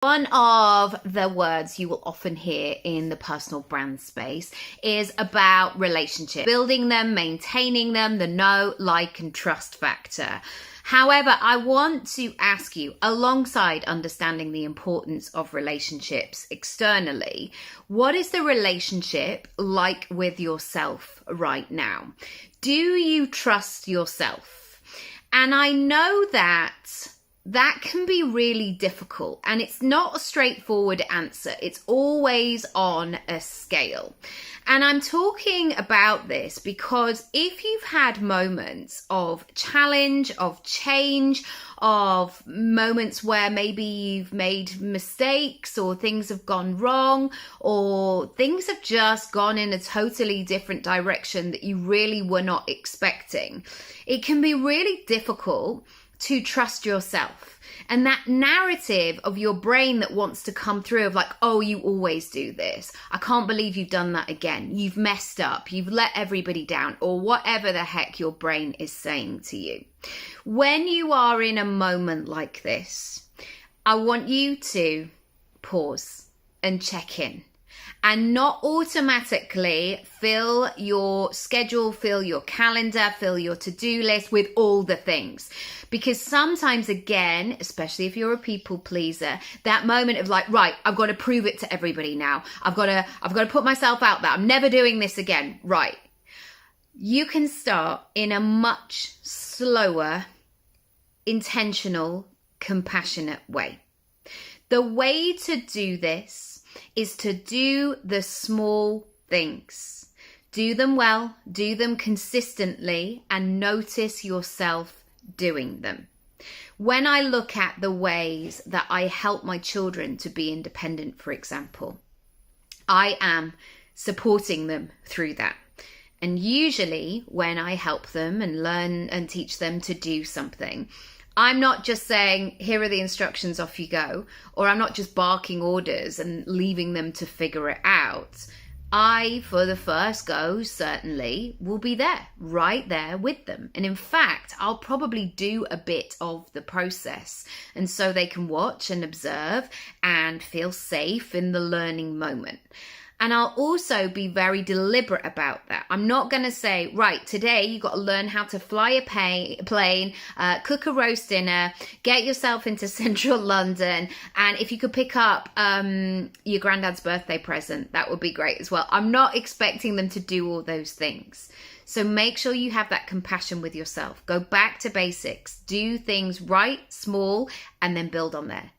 One of the words you will often hear in the personal brand space is about relationships, building them, maintaining them, the know, like, and trust factor. However, I want to ask you, alongside understanding the importance of relationships externally, what is the relationship like with yourself right now? Do you trust yourself? And I know that can be really difficult, and it's not a straightforward answer. It's always on a scale. And I'm talking about this because if you've had moments of challenge, of change, of moments where maybe you've made mistakes or things have gone wrong or things have just gone in a totally different direction that you really were not expecting, it can be really difficult to trust yourself. And that narrative of your brain that wants to come through of like, oh, you always do this. I can't believe you've done that again. You've messed up. You've let everybody down, or whatever the heck your brain is saying to you. When you are in a moment like this, I want you to pause and check in. And not automatically fill your schedule, fill your calendar, fill your to-do list with all the things. Because sometimes, again, especially if you're a people pleaser, that moment of like, right, I've got to prove it to everybody now. I've got to put myself out there. I'm never doing this again. Right. You can start in a much slower, intentional, compassionate way. The way to do this is to do the small things. Do them well, do them consistently, and notice yourself doing them. When I look at the ways that I help my children to be independent, for example, I am supporting them through that. And usually when I help them and learn and teach them to do something, I'm not just saying, here are the instructions, off you go, or I'm not just barking orders and leaving them to figure it out. I, for the first go, certainly will be there, right there with them. And in fact, I'll probably do a bit of the process. And so they can watch and observe and feel safe in the learning moment. And I'll also be very deliberate about that. I'm not going to say, right, today you've got to learn how to fly a plane, cook a roast dinner, get yourself into central London. And if you could pick up your granddad's birthday present, that would be great as well. I'm not expecting them to do all those things. So make sure you have that compassion with yourself. Go back to basics. Do things right, small, and then build on there.